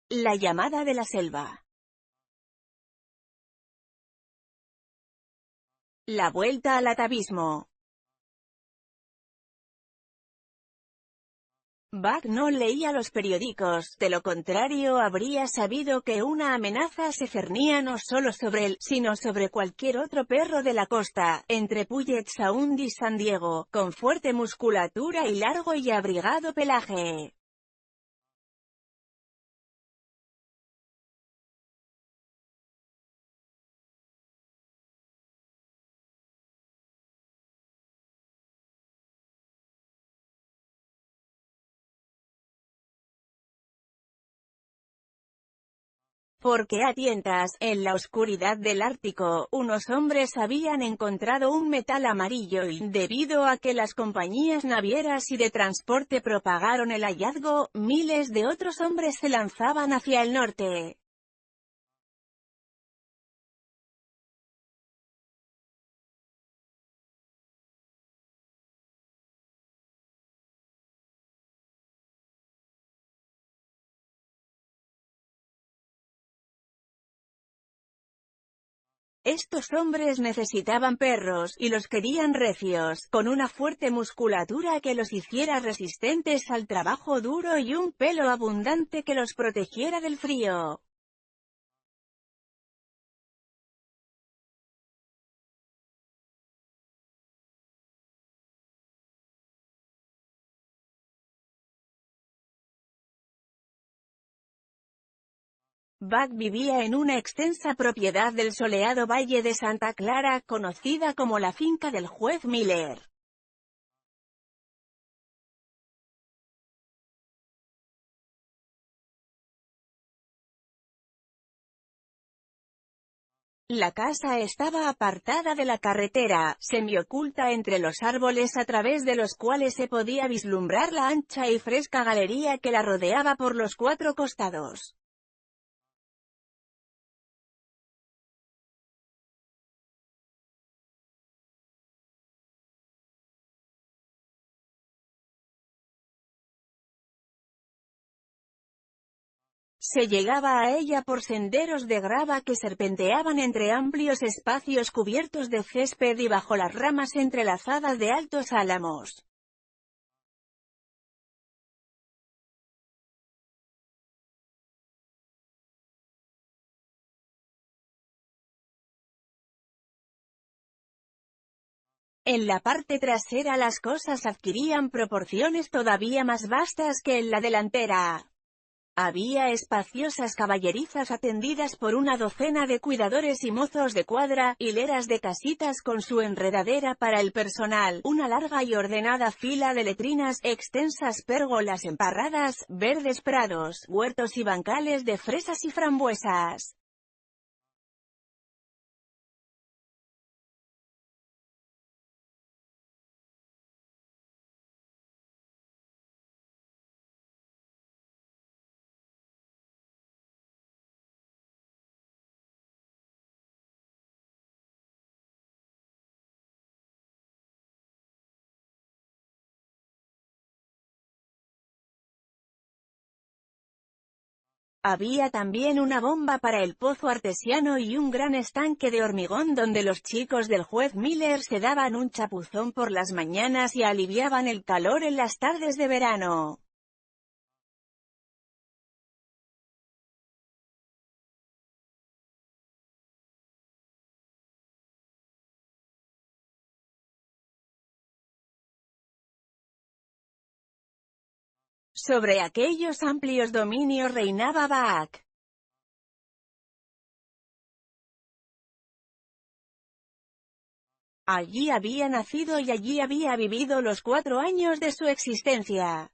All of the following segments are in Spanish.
La llamada de la selva. La vuelta al atavismo. Buck no leía los periódicos, de lo contrario habría sabido que una amenaza se cernía no solo sobre él, sino sobre cualquier otro perro de la costa, entre Puget Sound y San Diego, con fuerte musculatura y largo y abrigado pelaje. Porque a tientas, en la oscuridad del Ártico, unos hombres habían encontrado un metal amarillo y, debido a que las compañías navieras y de transporte propagaron el hallazgo, miles de otros hombres se lanzaban hacia el norte. Estos hombres necesitaban perros, y los querían recios, con una fuerte musculatura que los hiciera resistentes al trabajo duro y un pelo abundante que los protegiera del frío. Buck vivía en una extensa propiedad del soleado Valle de Santa Clara, conocida como la finca del juez Miller. La casa estaba apartada de la carretera, semioculta entre los árboles a través de los cuales se podía vislumbrar la ancha y fresca galería que la rodeaba por los cuatro costados. Se llegaba a ella por senderos de grava que serpenteaban entre amplios espacios cubiertos de césped y bajo las ramas entrelazadas de altos álamos. En la parte trasera las cosas adquirían proporciones todavía más vastas que en la delantera. Había espaciosas caballerizas atendidas por una docena de cuidadores y mozos de cuadra, hileras de casitas con su enredadera para el personal, una larga y ordenada fila de letrinas, extensas pérgolas emparradas, verdes prados, huertos y bancales de fresas y frambuesas. Había también una bomba para el pozo artesiano y un gran estanque de hormigón donde los chicos del juez Miller se daban un chapuzón por las mañanas y aliviaban el calor en las tardes de verano. Sobre aquellos amplios dominios reinaba Buck. Allí había nacido y allí había vivido los 4 años de su existencia.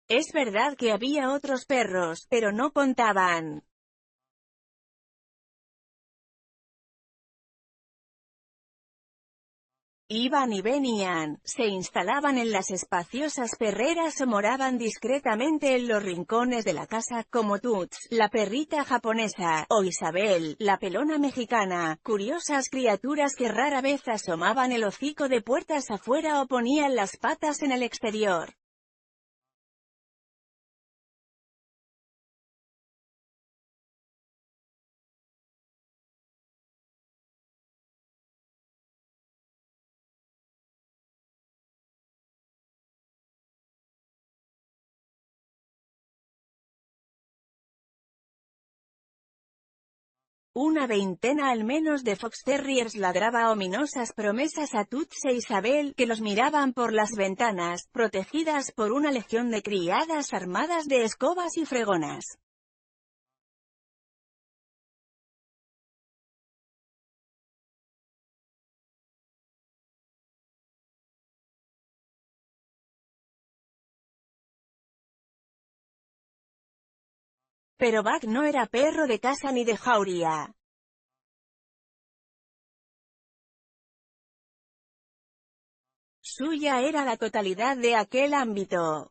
Es verdad que había otros perros, pero no contaban. Iban y venían, se instalaban en las espaciosas perreras o moraban discretamente en los rincones de la casa, como Toots, la perrita japonesa, o Isabel, la pelona mexicana, curiosas criaturas que rara vez asomaban el hocico de puertas afuera o ponían las patas en el exterior. Una veintena al menos de Fox Terriers ladraba ominosas promesas a Toots e Isabel, que los miraban por las ventanas, protegidas por una legión de criadas armadas de escobas y fregonas. Pero Buck no era perro de casa ni de jauría. Suya era la totalidad de aquel ámbito.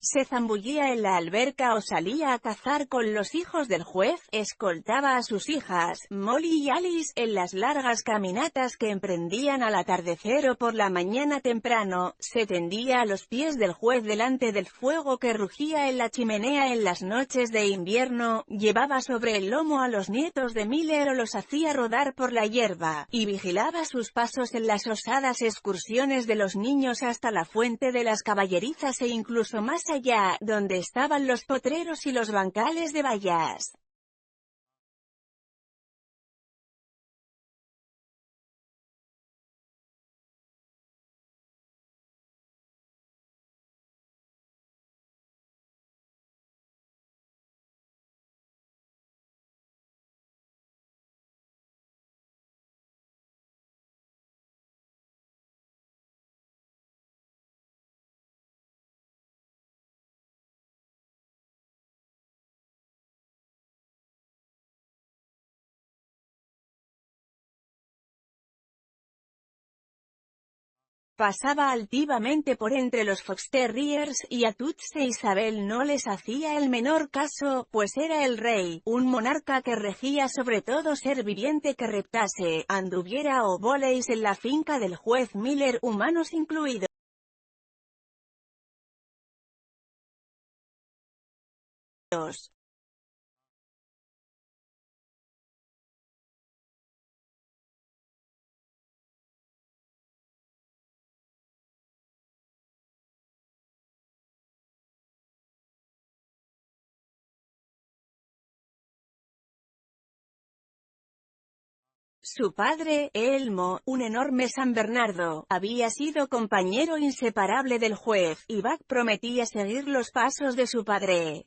Se zambullía en la alberca o salía a cazar con los hijos del juez, escoltaba a sus hijas, Molly y Alice, en las largas caminatas que emprendían al atardecer o por la mañana temprano, se tendía a los pies del juez delante del fuego que rugía en la chimenea en las noches de invierno, llevaba sobre el lomo a los nietos de Miller o los hacía rodar por la hierba, y vigilaba sus pasos en las osadas excursiones de los niños hasta la fuente de las caballerizas e incluso más allá, donde estaban los potreros y los bancales de vallas. Pasaba altivamente por entre los Fox Terriers, y a Toots e Isabel no les hacía el menor caso, pues era el rey, un monarca que regía sobre todo ser viviente que reptase, anduviera o voleis en la finca del juez Miller, humanos incluidos. Su padre, Elmo, un enorme San Bernardo, había sido compañero inseparable del juez, y Buck prometía seguir los pasos de su padre.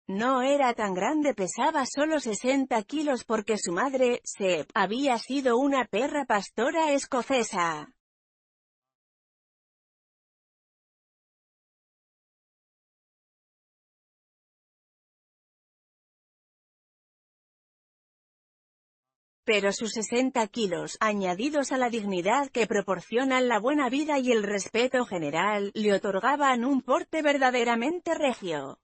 No era tan grande, pesaba solo 60 kilos porque su madre, Seb, había sido una perra pastora escocesa. Pero sus 60 kilos, añadidos a la dignidad que proporcionan la buena vida y el respeto general, le otorgaban un porte verdaderamente regio.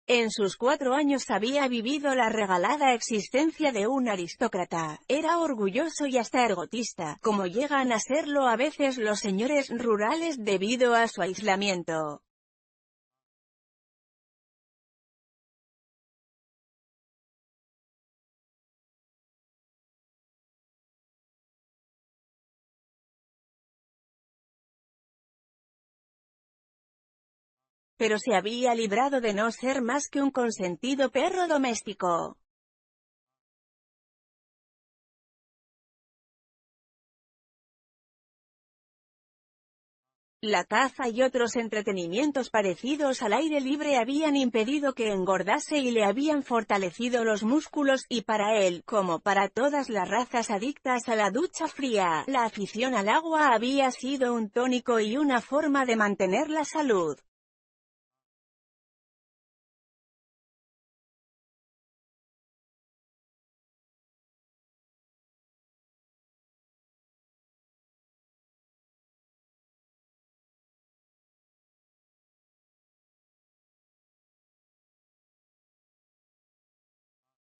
En sus 4 años había vivido la regalada existencia de un aristócrata, era orgulloso y hasta egotista, como llegan a serlo a veces los señores rurales debido a su aislamiento. Pero se había librado de no ser más que un consentido perro doméstico. La caza y otros entretenimientos parecidos al aire libre habían impedido que engordase y le habían fortalecido los músculos, y para él, como para todas las razas adictas a la ducha fría, la afición al agua había sido un tónico y una forma de mantener la salud.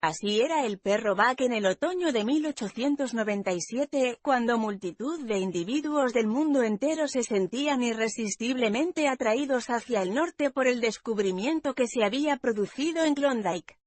Así era el perro Buck en el otoño de 1897, cuando multitud de individuos del mundo entero se sentían irresistiblemente atraídos hacia el norte por el descubrimiento que se había producido en Klondike.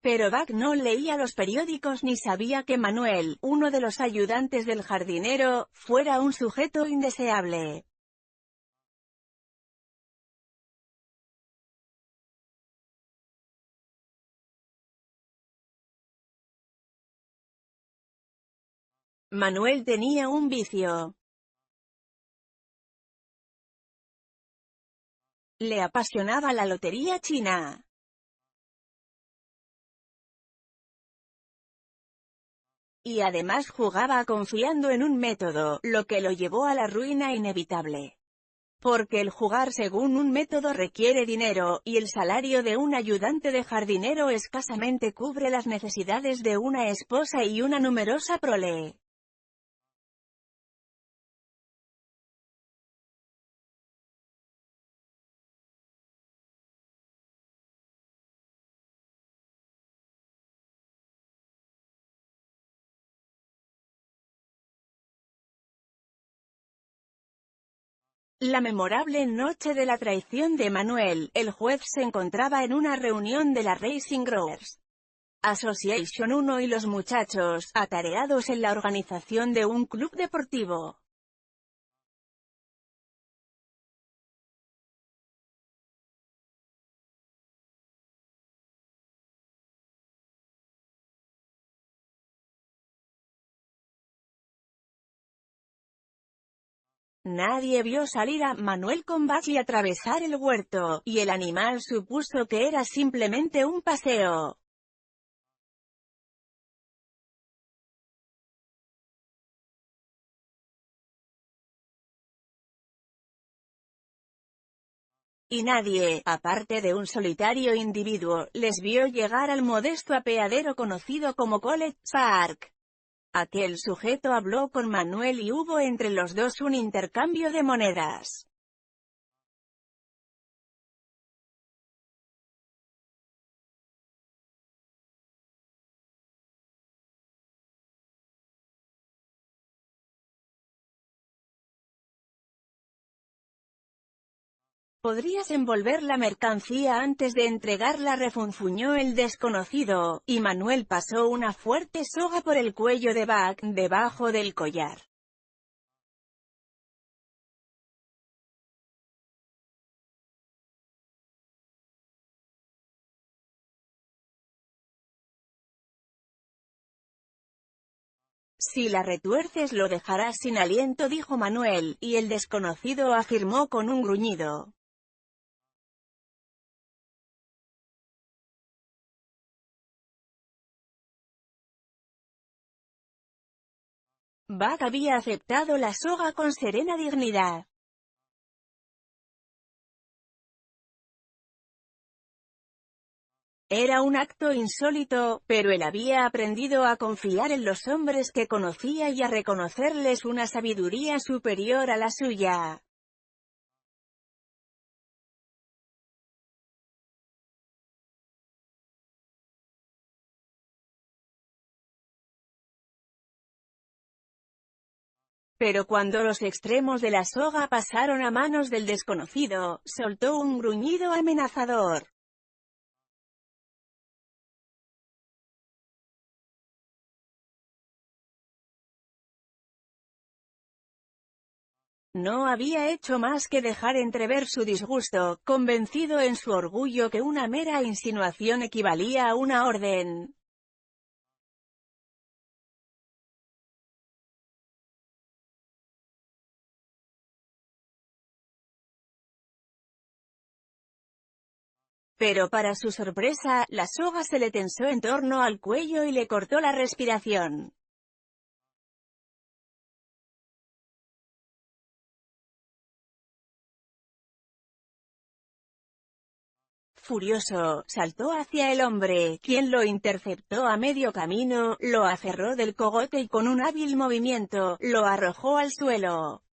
Pero Buck no leía los periódicos ni sabía que Manuel, uno de los ayudantes del jardinero, fuera un sujeto indeseable. Manuel tenía un vicio. Le apasionaba la lotería china. Y además jugaba confiando en un método, lo que lo llevó a la ruina inevitable. Porque el jugar según un método requiere dinero, y el salario de un ayudante de jardinero escasamente cubre las necesidades de una esposa y una numerosa prole. La memorable noche de la traición de Manuel, el juez se encontraba en una reunión de la Racing Growers Association 1 y los muchachos, atareados en la organización de un club deportivo. Nadie vio salir a Manuel con Buck y atravesar el huerto, y el animal supuso que era simplemente un paseo. Y nadie, aparte de un solitario individuo, les vio llegar al modesto apeadero conocido como College Park. Aquel sujeto habló con Manuel y hubo entre los dos un intercambio de monedas. ¿Podrías envolver la mercancía antes de entregarla?, refunfuñó el desconocido, y Manuel pasó una fuerte soga por el cuello de Buck, debajo del collar. Si la retuerces lo dejarás sin aliento, dijo Manuel, y el desconocido afirmó con un gruñido. Buck había aceptado la soga con serena dignidad. Era un acto insólito, pero él había aprendido a confiar en los hombres que conocía y a reconocerles una sabiduría superior a la suya. Pero cuando los extremos de la soga pasaron a manos del desconocido, soltó un gruñido amenazador. No había hecho más que dejar entrever su disgusto, convencido en su orgullo que una mera insinuación equivalía a una orden. Pero para su sorpresa, la soga se le tensó en torno al cuello y le cortó la respiración. Furioso, saltó hacia el hombre, quien lo interceptó a medio camino, lo aferró del cogote y con un hábil movimiento, lo arrojó al suelo.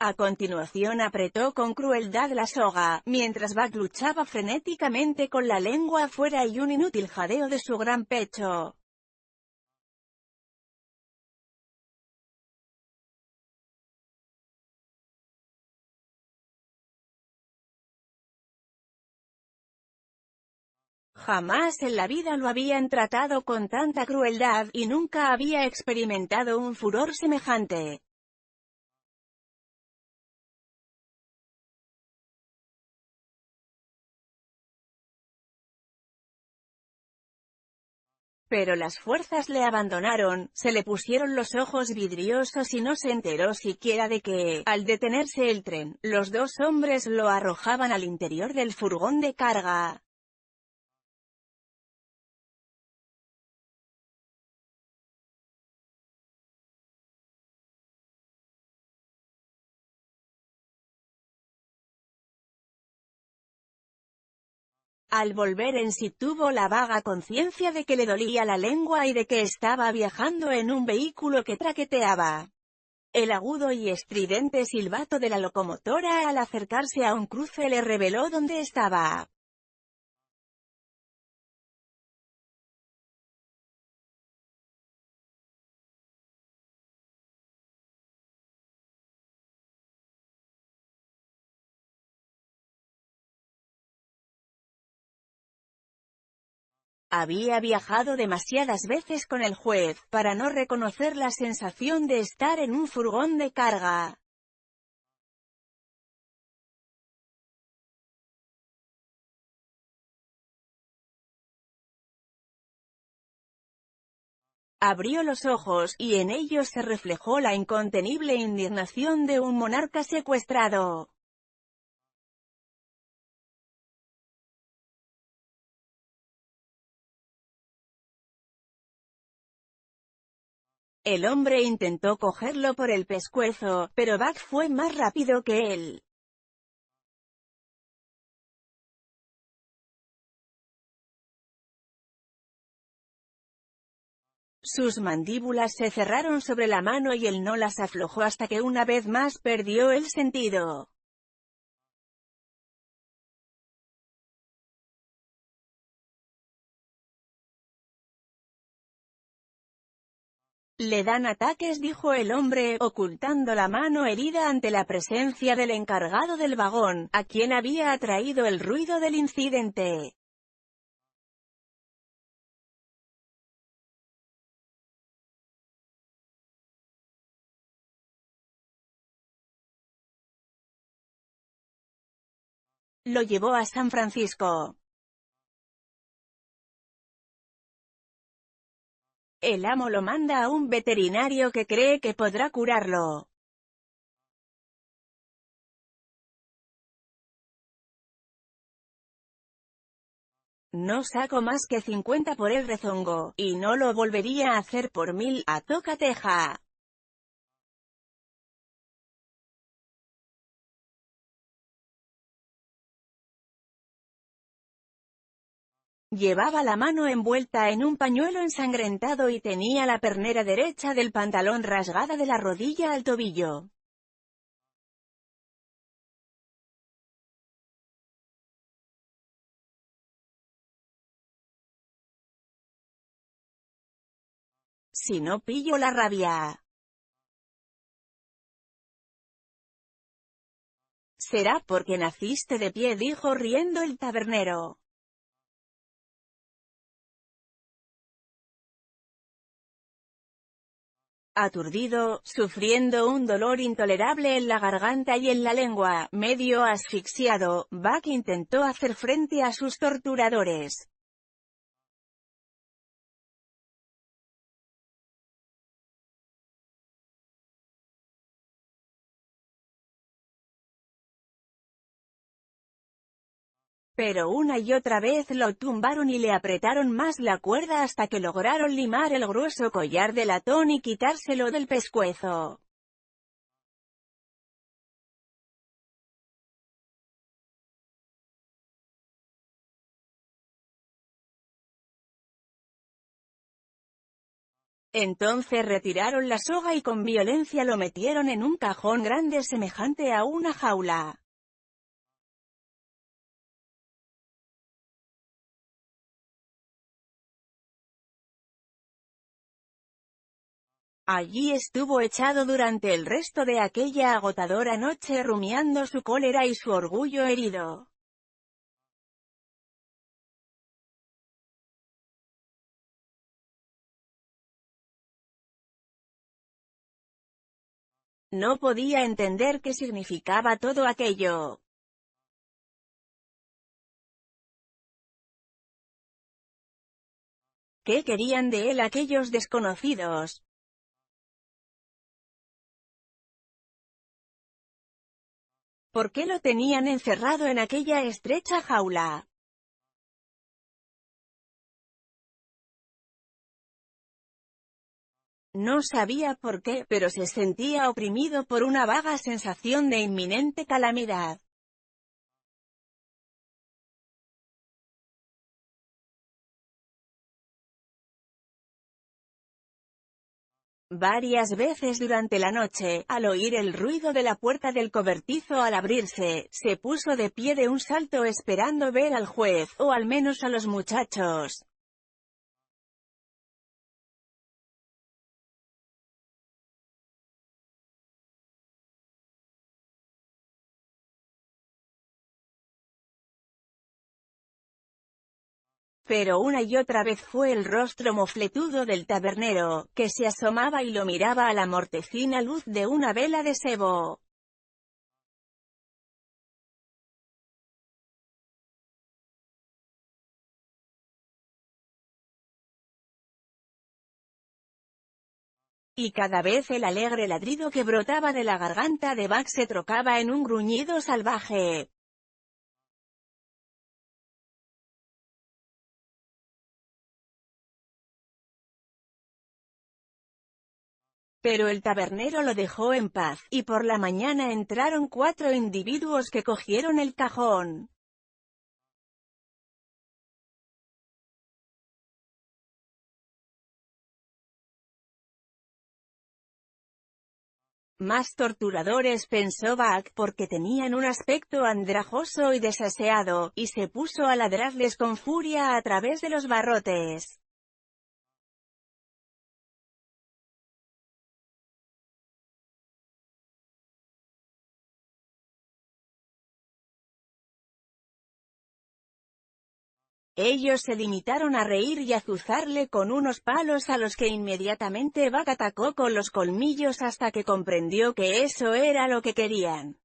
A continuación apretó con crueldad la soga, mientras Buck luchaba frenéticamente con la lengua afuera y un inútil jadeo de su gran pecho. Jamás en la vida lo habían tratado con tanta crueldad, y nunca había experimentado un furor semejante. Pero las fuerzas le abandonaron, se le pusieron los ojos vidriosos y no se enteró siquiera de que, al detenerse el tren, los dos hombres lo arrojaban al interior del furgón de carga. Al volver en sí tuvo la vaga conciencia de que le dolía la lengua y de que estaba viajando en un vehículo que traqueteaba. El agudo y estridente silbato de la locomotora al acercarse a un cruce le reveló dónde estaba. Había viajado demasiadas veces con el juez, para no reconocer la sensación de estar en un furgón de carga. Abrió los ojos, y en ellos se reflejó la incontenible indignación de un monarca secuestrado. El hombre intentó cogerlo por el pescuezo, pero Buck fue más rápido que él. Sus mandíbulas se cerraron sobre la mano y él no las aflojó hasta que una vez más perdió el sentido. Le dan ataques, dijo el hombre, ocultando la mano herida ante la presencia del encargado del vagón, a quien había atraído el ruido del incidente. Lo llevó a San Francisco. El amo lo manda a un veterinario que cree que podrá curarlo. No saco más que 50 por el rezongo, y no lo volvería a hacer por 1000, a tocateja. Llevaba la mano envuelta en un pañuelo ensangrentado y tenía la pernera derecha del pantalón rasgada de la rodilla al tobillo. Si no pillo la rabia. «Será porque naciste de pie», dijo riendo el tabernero. Aturdido, sufriendo un dolor intolerable en la garganta y en la lengua, medio asfixiado, Buck intentó hacer frente a sus torturadores. Pero una y otra vez lo tumbaron y le apretaron más la cuerda hasta que lograron limar el grueso collar de latón y quitárselo del pescuezo. Entonces retiraron la soga y con violencia lo metieron en un cajón grande semejante a una jaula. Allí estuvo echado durante el resto de aquella agotadora noche rumiando su cólera y su orgullo herido. No podía entender qué significaba todo aquello. ¿Qué querían de él aquellos desconocidos? ¿Por qué lo tenían encerrado en aquella estrecha jaula? No sabía por qué, pero se sentía oprimido por una vaga sensación de inminente calamidad. Varias veces durante la noche, al oír el ruido de la puerta del cobertizo al abrirse, se puso de pie de un salto esperando ver al juez, o al menos a los muchachos. Pero una y otra vez fue el rostro mofletudo del tabernero, que se asomaba y lo miraba a la mortecina luz de una vela de sebo. Y cada vez el alegre ladrido que brotaba de la garganta de Buck se trocaba en un gruñido salvaje. Pero el tabernero lo dejó en paz, y por la mañana entraron 4 individuos que cogieron el cajón. Más torturadores, pensó Buck, porque tenían un aspecto andrajoso y desaseado, y se puso a ladrarles con furia a través de los barrotes. Ellos se limitaron a reír y azuzarle con unos palos a los que inmediatamente Buck atacó con los colmillos hasta que comprendió que eso era lo que querían.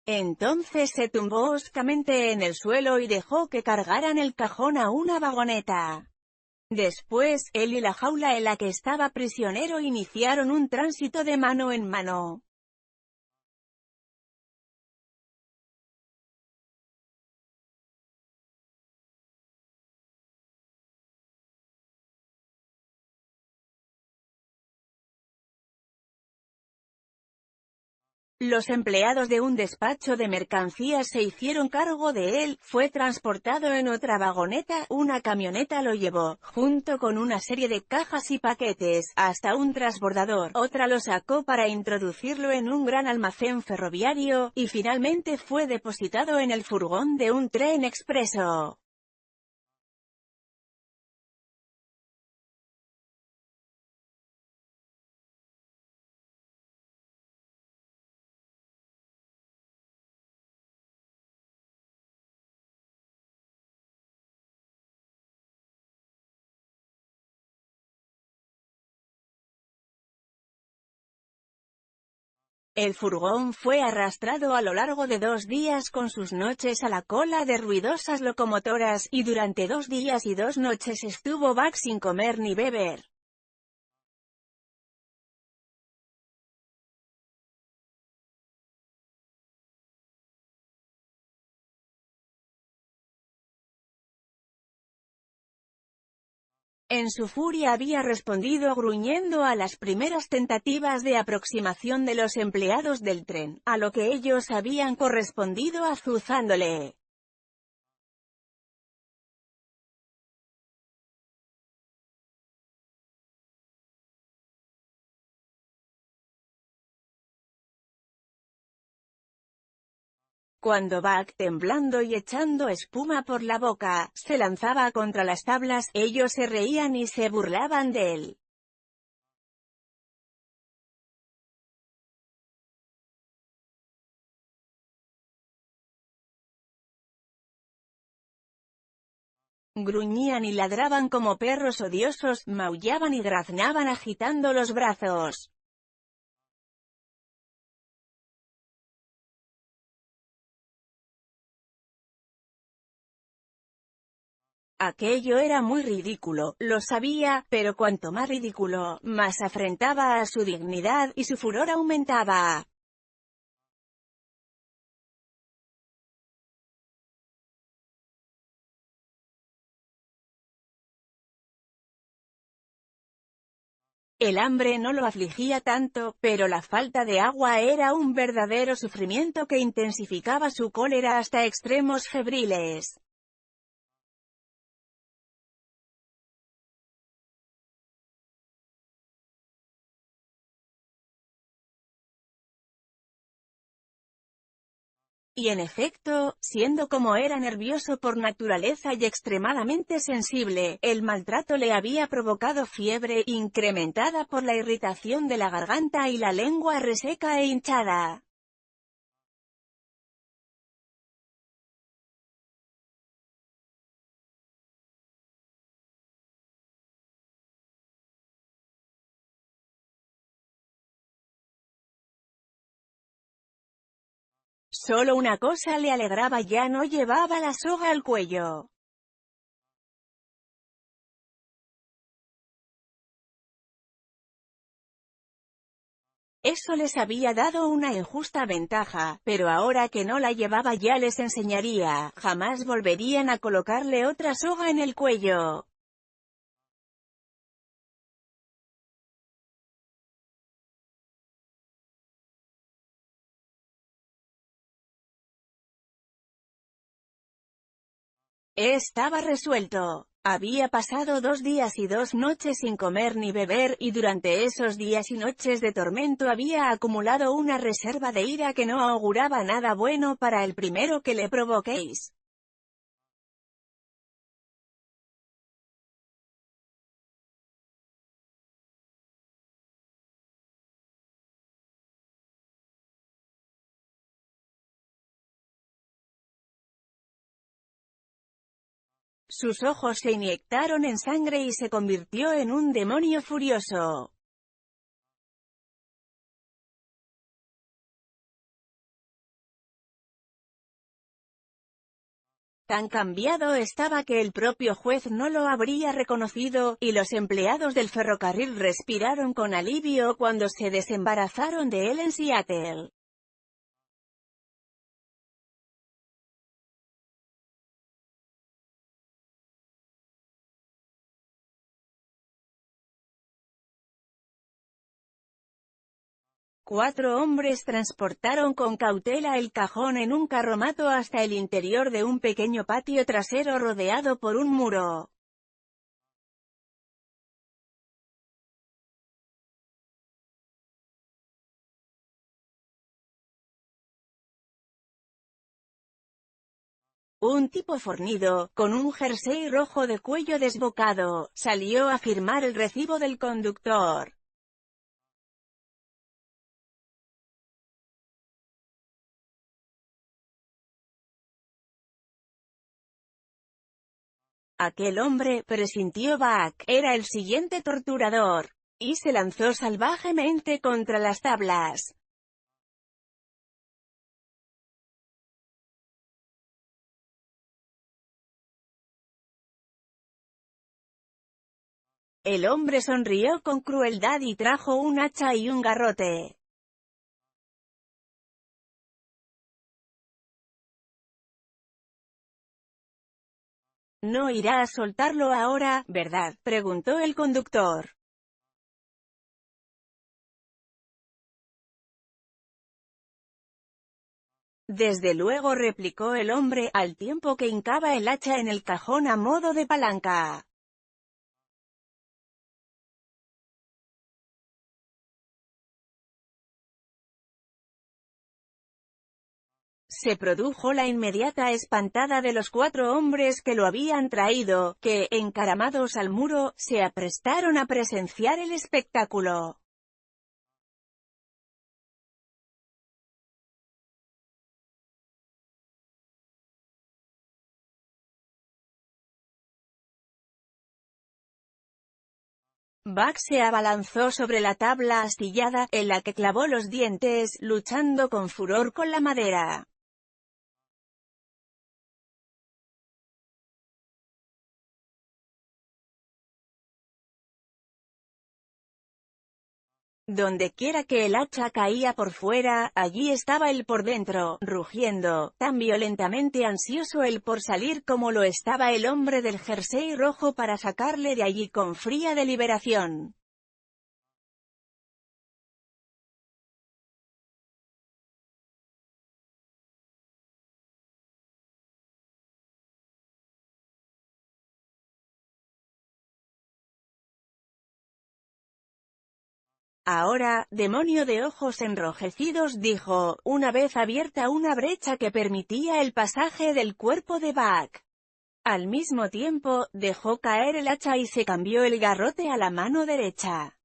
Entonces se tumbó hoscamente en el suelo y dejó que cargaran el cajón a una vagoneta. Después, él y la jaula en la que estaba prisionero iniciaron un tránsito de mano en mano. Los empleados de un despacho de mercancías se hicieron cargo de él, fue transportado en otra vagoneta, una camioneta lo llevó, junto con una serie de cajas y paquetes, hasta un transbordador, otra lo sacó para introducirlo en un gran almacén ferroviario, y finalmente fue depositado en el furgón de un tren expreso. El furgón fue arrastrado a lo largo de 2 días con sus noches a la cola de ruidosas locomotoras, y durante 2 días y 2 noches estuvo Buck sin comer ni beber. En su furia había respondido gruñendo a las primeras tentativas de aproximación de los empleados del tren, a lo que ellos habían correspondido azuzándole. Cuando Buck, temblando y echando espuma por la boca, se lanzaba contra las tablas, ellos se reían y se burlaban de él. Gruñían y ladraban como perros odiosos, maullaban y graznaban agitando los brazos. Aquello era muy ridículo, lo sabía, pero cuanto más ridículo, más afrentaba a su dignidad, y su furor aumentaba. El hambre no lo afligía tanto, pero la falta de agua era un verdadero sufrimiento que intensificaba su cólera hasta extremos febriles. Y en efecto, siendo como era nervioso por naturaleza y extremadamente sensible, el maltrato le había provocado fiebre, incrementada por la irritación de la garganta y la lengua reseca e hinchada. Solo una cosa le alegraba: ya no llevaba la soga al cuello. Eso les había dado una injusta ventaja, pero ahora que no la llevaba ya les enseñaría, jamás volverían a colocarle otra soga en el cuello. Estaba resuelto. Había pasado 2 días y 2 noches sin comer ni beber, y durante esos días y noches de tormento había acumulado una reserva de ira que no auguraba nada bueno para el primero que le provoquéis. Sus ojos se inyectaron en sangre y se convirtió en un demonio furioso. Tan cambiado estaba que el propio juez no lo habría reconocido, y los empleados del ferrocarril respiraron con alivio cuando se desembarazaron de él en Seattle. 4 hombres transportaron con cautela el cajón en un carromato hasta el interior de un pequeño patio trasero rodeado por un muro. Un tipo fornido, con un jersey rojo de cuello desbocado, salió a firmar el recibo del conductor. Aquel hombre, presintió Buck, era el siguiente torturador, y se lanzó salvajemente contra las tablas. El hombre sonrió con crueldad y trajo un hacha y un garrote. «No irá a soltarlo ahora, ¿verdad?», preguntó el conductor. «Desde luego», replicó el hombre, al tiempo que hincaba el hacha en el cajón a modo de palanca. Se produjo la inmediata espantada de los 4 hombres que lo habían traído, que, encaramados al muro, se aprestaron a presenciar el espectáculo. Buck se abalanzó sobre la tabla astillada, en la que clavó los dientes, luchando con furor con la madera. Dondequiera que el hacha caía por fuera, allí estaba él por dentro, rugiendo, tan violentamente ansioso él por salir como lo estaba el hombre del jersey rojo para sacarle de allí con fría deliberación. Ahora, demonio de ojos enrojecidos, dijo, una vez abierta una brecha que permitía el pasaje del cuerpo de Buck. Al mismo tiempo, dejó caer el hacha y se cambió el garrote a la mano derecha.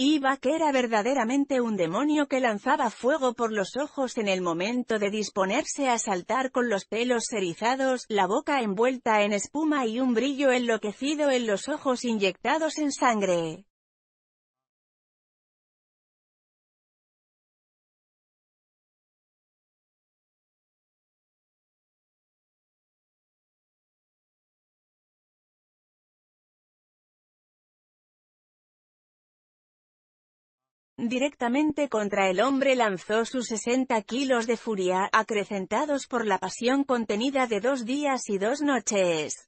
Y Buck era verdaderamente un demonio que lanzaba fuego por los ojos en el momento de disponerse a saltar, con los pelos erizados, la boca envuelta en espuma y un brillo enloquecido en los ojos inyectados en sangre. Directamente contra el hombre lanzó sus 60 kilos de furia, acrecentados por la pasión contenida de 2 días y 2 noches.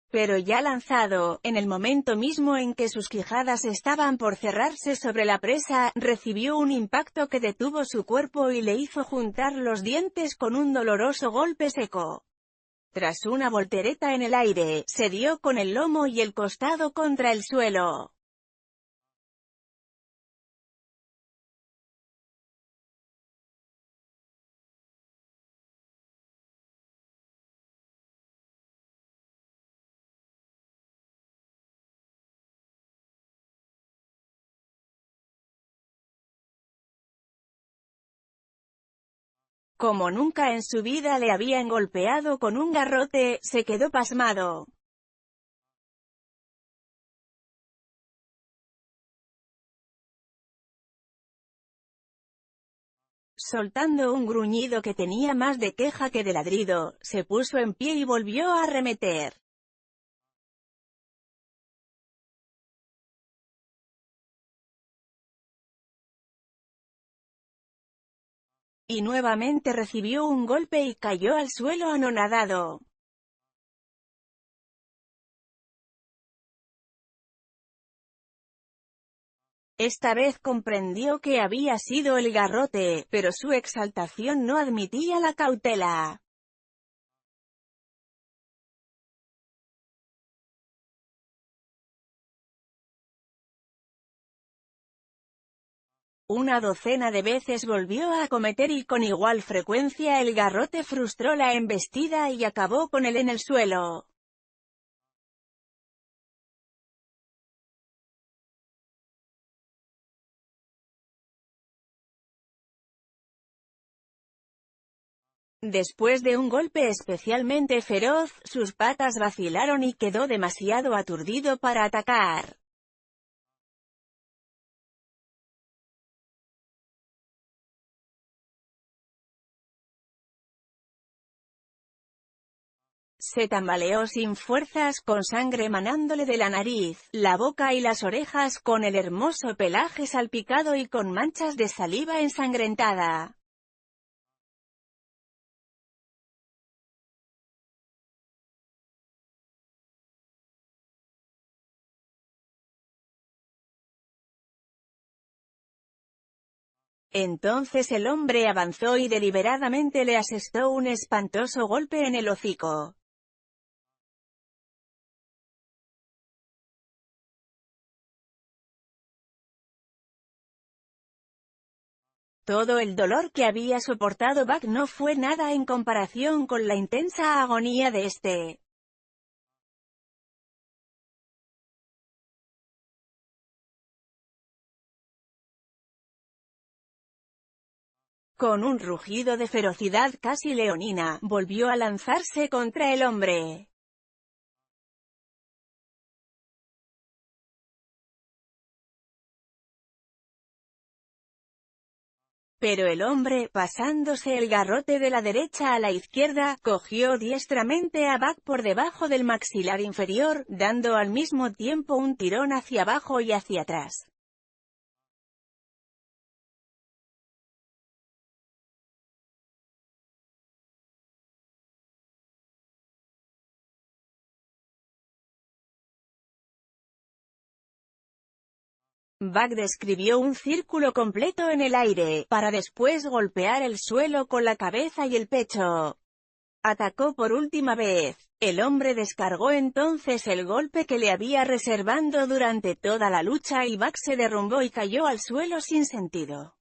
Pero ya lanzado, en el momento mismo en que sus quijadas estaban por cerrarse sobre la presa, recibió un impacto que detuvo su cuerpo y le hizo juntar los dientes con un doloroso golpe seco. Tras una voltereta en el aire, se dio con el lomo y el costado contra el suelo. Como nunca en su vida le habían golpeado con un garrote, se quedó pasmado. Soltando un gruñido que tenía más de queja que de ladrido, se puso en pie y volvió a arremeter. Y nuevamente recibió un golpe y cayó al suelo anonadado. Esta vez comprendió que había sido el garrote, pero su exaltación no admitía la cautela. Una docena de veces volvió a acometer y con igual frecuencia el garrote frustró la embestida y acabó con él en el suelo. Después de un golpe especialmente feroz, sus patas vacilaron y quedó demasiado aturdido para atacar. Se tambaleó sin fuerzas, con sangre manándole de la nariz, la boca y las orejas, con el hermoso pelaje salpicado y con manchas de saliva ensangrentada. Entonces el hombre avanzó y deliberadamente le asestó un espantoso golpe en el hocico. Todo el dolor que había soportado Buck no fue nada en comparación con la intensa agonía de este. Con un rugido de ferocidad casi leonina, volvió a lanzarse contra el hombre. Pero el hombre, pasándose el garrote de la derecha a la izquierda, cogió diestramente a Buck por debajo del maxilar inferior, dando al mismo tiempo un tirón hacia abajo y hacia atrás. Buck describió un círculo completo en el aire, para después golpear el suelo con la cabeza y el pecho. Atacó por última vez. El hombre descargó entonces el golpe que le había reservando durante toda la lucha y Buck se derrumbó y cayó al suelo sin sentido.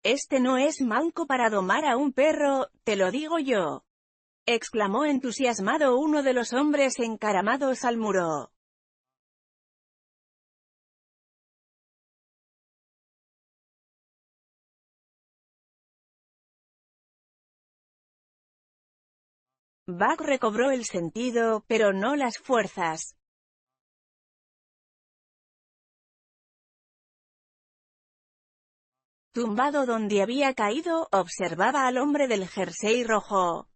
Este no es manco para domar a un perro, te lo digo yo, exclamó entusiasmado uno de los hombres encaramados al muro. Buck recobró el sentido, pero no las fuerzas. Tumbado donde había caído, observaba al hombre del jersey rojo.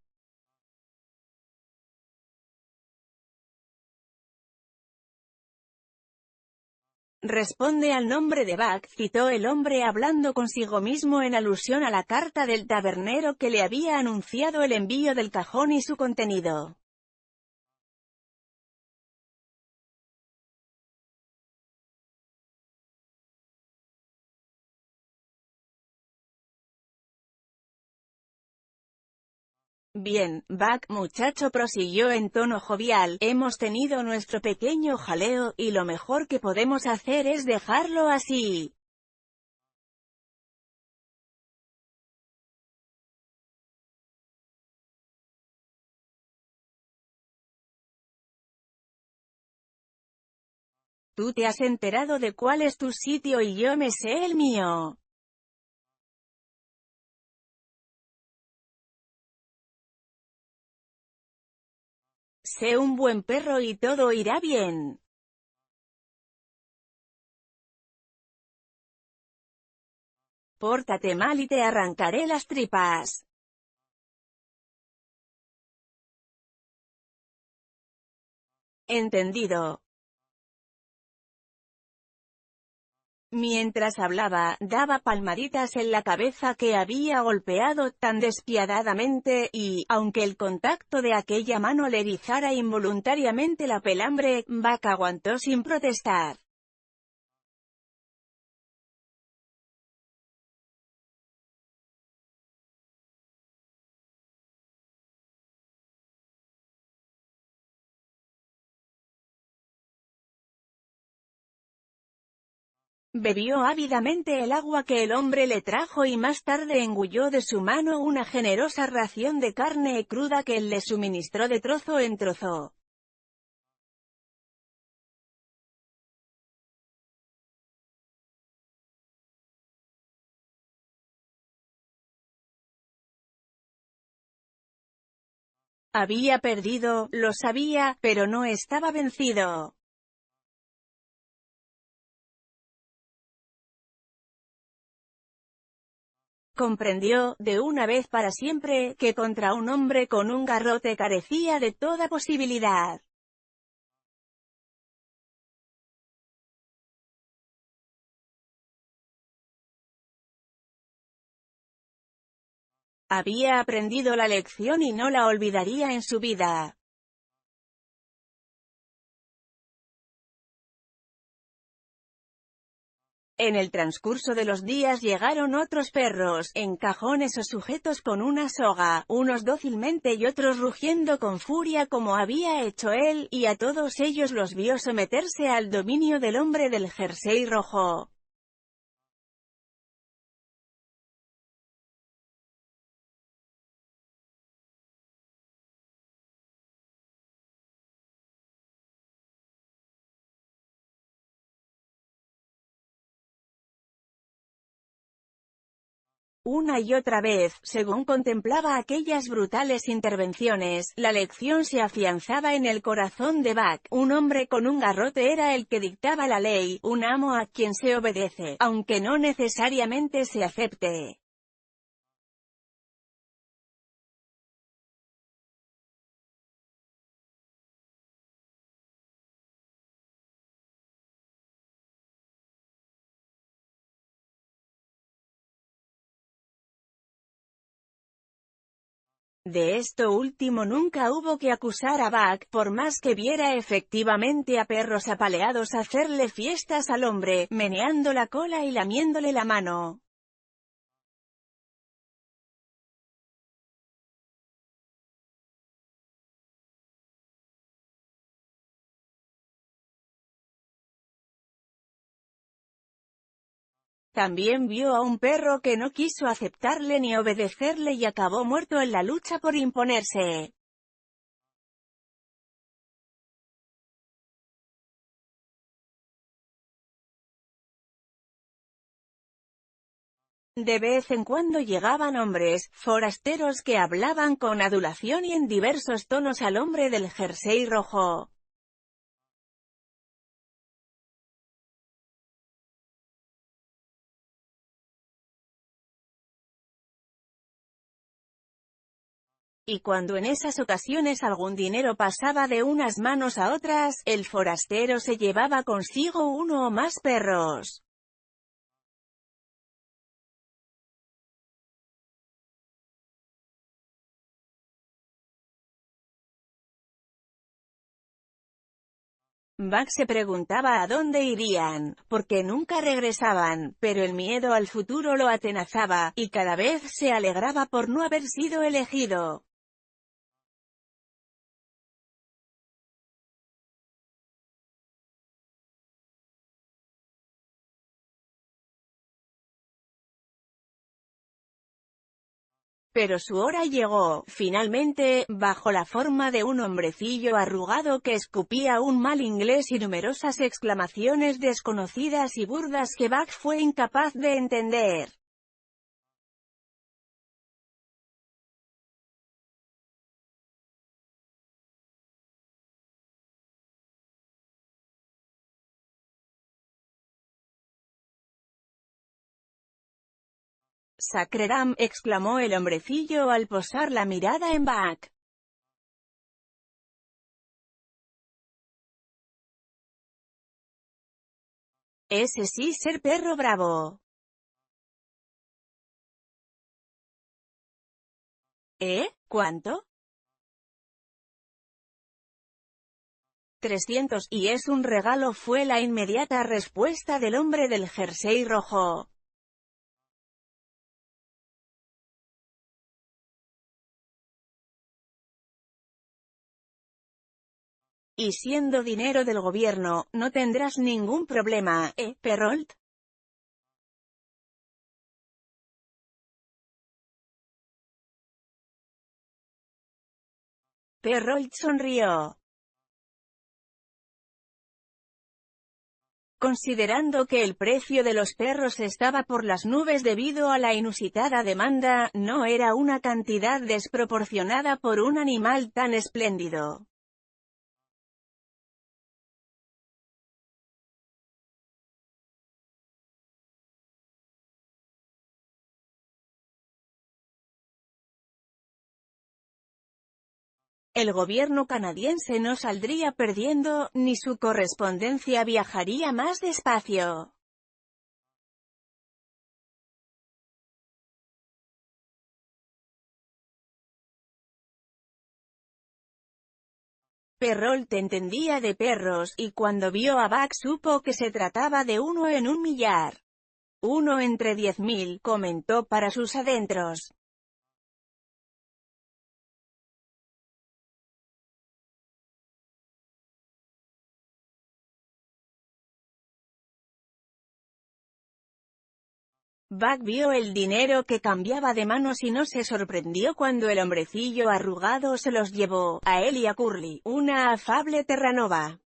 Responde al nombre de Buck, citó el hombre hablando consigo mismo en alusión a la carta del tabernero que le había anunciado el envío del cajón y su contenido. Bien, Buck, muchacho, prosiguió en tono jovial, hemos tenido nuestro pequeño jaleo, y lo mejor que podemos hacer es dejarlo así. Tú te has enterado de cuál es tu sitio y yo me sé el mío. Sé un buen perro y todo irá bien. Pórtate mal y te arrancaré las tripas. Entendido. Mientras hablaba, daba palmaditas en la cabeza que había golpeado tan despiadadamente, y, aunque el contacto de aquella mano le erizara involuntariamente la pelambre, Buck aguantó sin protestar. Bebió ávidamente el agua que el hombre le trajo y más tarde engulló de su mano una generosa ración de carne cruda que él le suministró de trozo en trozo. Había perdido, lo sabía, pero no estaba vencido. Comprendió, de una vez para siempre, que contra un hombre con un garrote carecía de toda posibilidad. Había aprendido la lección y no la olvidaría en su vida. En el transcurso de los días llegaron otros perros, en cajones o sujetos con una soga, unos dócilmente y otros rugiendo con furia como había hecho él, y a todos ellos los vio someterse al dominio del hombre del jersey rojo. Una y otra vez, según contemplaba aquellas brutales intervenciones, la lección se afianzaba en el corazón de Buck. Un hombre con un garrote era el que dictaba la ley, un amo a quien se obedece, aunque no necesariamente se acepte. De esto último nunca hubo que acusar a Buck, por más que viera efectivamente a perros apaleados hacerle fiestas al hombre, meneando la cola y lamiéndole la mano. También vio a un perro que no quiso aceptarle ni obedecerle y acabó muerto en la lucha por imponerse. De vez en cuando llegaban hombres, forasteros que hablaban con adulación y en diversos tonos al hombre del jersey rojo. Y cuando en esas ocasiones algún dinero pasaba de unas manos a otras, el forastero se llevaba consigo uno o más perros. Buck se preguntaba a dónde irían, porque nunca regresaban, pero el miedo al futuro lo atenazaba, y cada vez se alegraba por no haber sido elegido. Pero su hora llegó, finalmente, bajo la forma de un hombrecillo arrugado que escupía un mal inglés y numerosas exclamaciones desconocidas y burdas que Buck fue incapaz de entender. «Sacreram», exclamó el hombrecillo al posar la mirada en Buck. Ese sí ser perro bravo. ¿Cuánto? 300, y es un regalo, fue la inmediata respuesta del hombre del jersey rojo. Y siendo dinero del gobierno, no tendrás ningún problema, Perrault? Perrault sonrió. Considerando que el precio de los perros estaba por las nubes debido a la inusitada demanda, no era una cantidad desproporcionada por un animal tan espléndido. El gobierno canadiense no saldría perdiendo, ni su correspondencia viajaría más despacio. Perrault entendía de perros, y cuando vio a Buck supo que se trataba de uno en un millar. Uno entre 10.000, comentó para sus adentros. Buck vio el dinero que cambiaba de manos y no se sorprendió cuando el hombrecillo arrugado se los llevó, a él y a Curly, una afable terranova.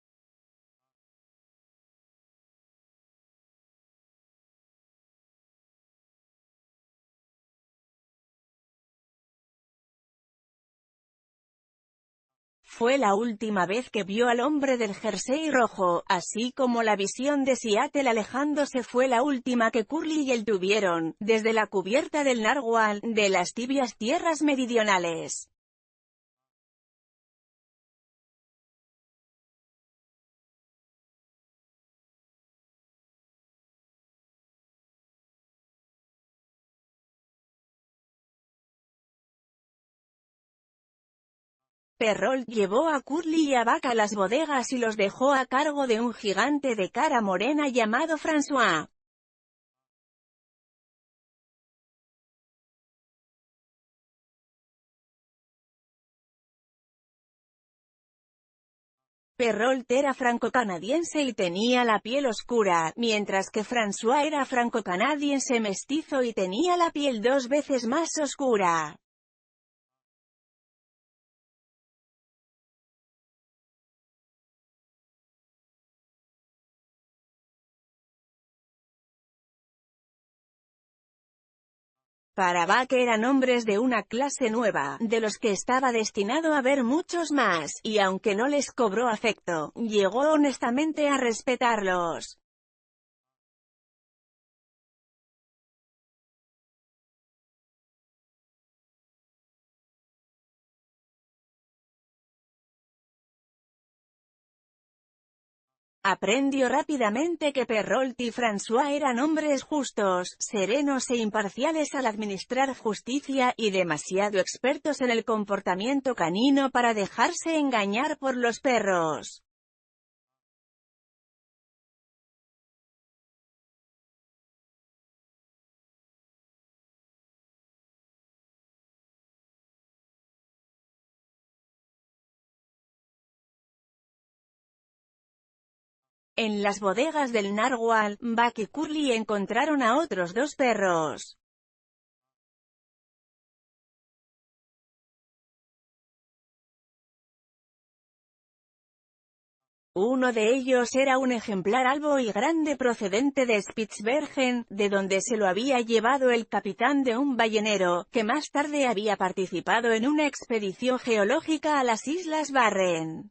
Fue la última vez que vio al hombre del jersey rojo, así como la visión de Seattle alejándose fue la última que Curly y él tuvieron, desde la cubierta del Narwhal, de las tibias tierras meridionales. Perrault llevó a Curly y a Buck a las bodegas y los dejó a cargo de un gigante de cara morena llamado François. Perrault era franco-canadiense y tenía la piel oscura, mientras que François era franco-canadiense mestizo y tenía la piel 2 veces más oscura. Para Buck eran hombres de una clase nueva, de los que estaba destinado a ver muchos más, y aunque no les cobró afecto, llegó honestamente a respetarlos. Aprendió rápidamente que Perrault y François eran hombres justos, serenos e imparciales al administrar justicia, y demasiado expertos en el comportamiento canino para dejarse engañar por los perros. En las bodegas del Narwhal, Buck y Curly encontraron a otros 2 perros. Uno de ellos era un ejemplar albo y grande procedente de Spitsbergen, de donde se lo había llevado el capitán de un ballenero, que más tarde había participado en una expedición geológica a las Islas Barren.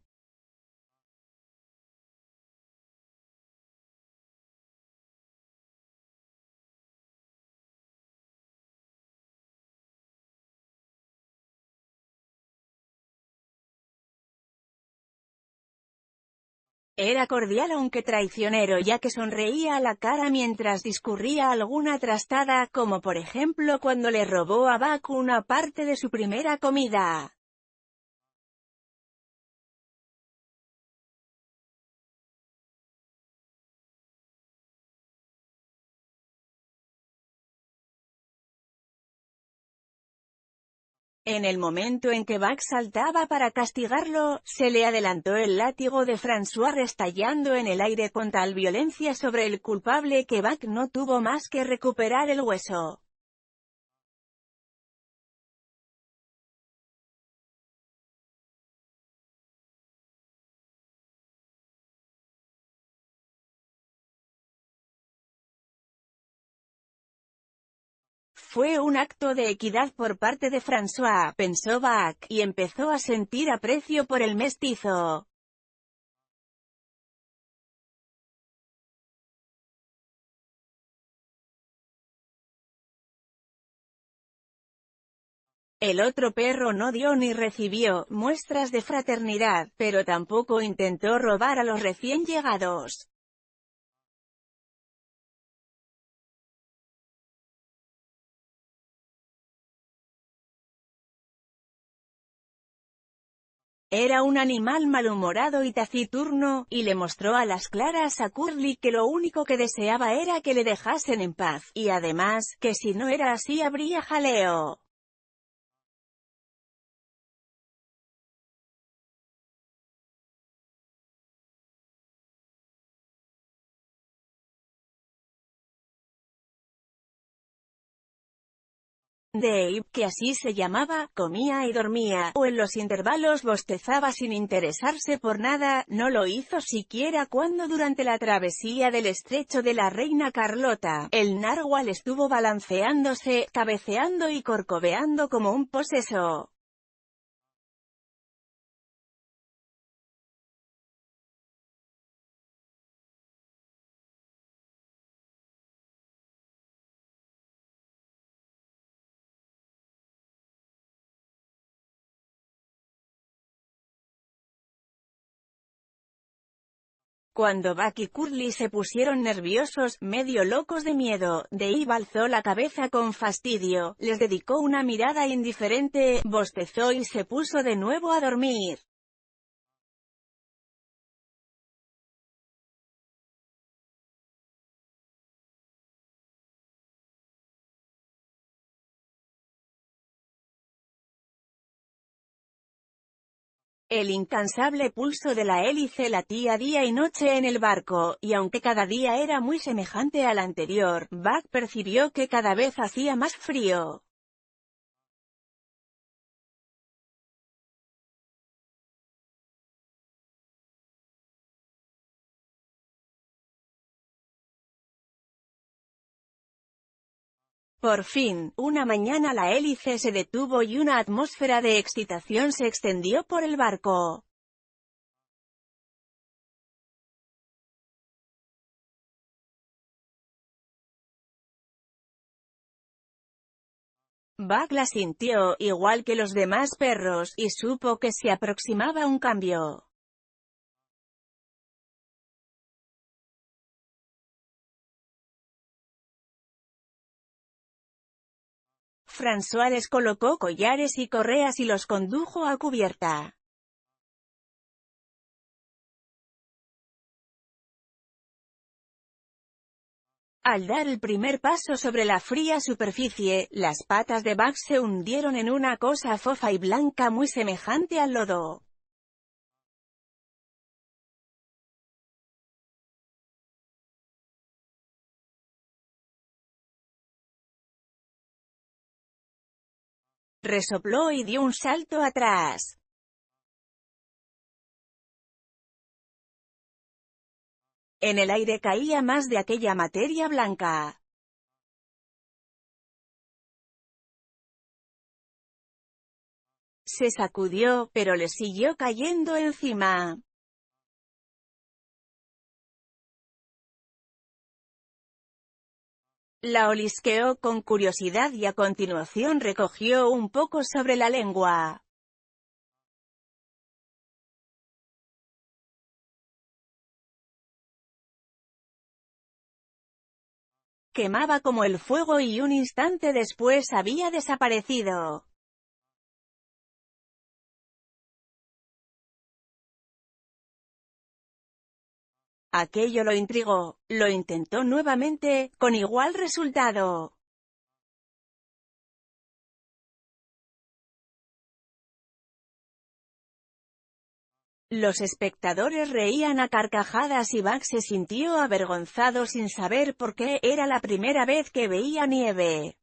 Era cordial aunque traicionero, ya que sonreía a la cara mientras discurría alguna trastada, como por ejemplo cuando le robó a Buck una parte de su primera comida. En el momento en que Buck saltaba para castigarlo, se le adelantó el látigo de François restallando en el aire con tal violencia sobre el culpable que Buck no tuvo más que recuperar el hueso. Fue un acto de equidad por parte de François, pensó Buck, y empezó a sentir aprecio por el mestizo. El otro perro no dio ni recibió muestras de fraternidad, pero tampoco intentó robar a los recién llegados. Era un animal malhumorado y taciturno, y le mostró a las claras a Curly que lo único que deseaba era que le dejasen en paz, y además, que si no era así habría jaleo. Dave, que así se llamaba, comía y dormía, o en los intervalos bostezaba sin interesarse por nada. No lo hizo siquiera cuando durante la travesía del estrecho de la Reina Carlota, el narwhal estuvo balanceándose, cabeceando y corcoveando como un poseso. Cuando Buck y Curly se pusieron nerviosos, medio locos de miedo, Dave alzó la cabeza con fastidio, les dedicó una mirada indiferente, bostezó y se puso de nuevo a dormir. El incansable pulso de la hélice latía día y noche en el barco, y aunque cada día era muy semejante al anterior, Buck percibió que cada vez hacía más frío. Por fin, una mañana la hélice se detuvo y una atmósfera de excitación se extendió por el barco. Buck la sintió, igual que los demás perros, y supo que se aproximaba un cambio. François les colocó collares y correas y los condujo a cubierta. Al dar el primer paso sobre la fría superficie, las patas de Buck se hundieron en una cosa fofa y blanca muy semejante al lodo. Resopló y dio un salto atrás. En el aire caía más de aquella materia blanca. Se sacudió, pero le siguió cayendo encima. La olisqueó con curiosidad y a continuación recogió un poco sobre la lengua. Quemaba como el fuego y un instante después había desaparecido. Aquello lo intrigó, lo intentó nuevamente, con igual resultado. Los espectadores reían a carcajadas y Bugs se sintió avergonzado sin saber por qué era la primera vez que veía nieve.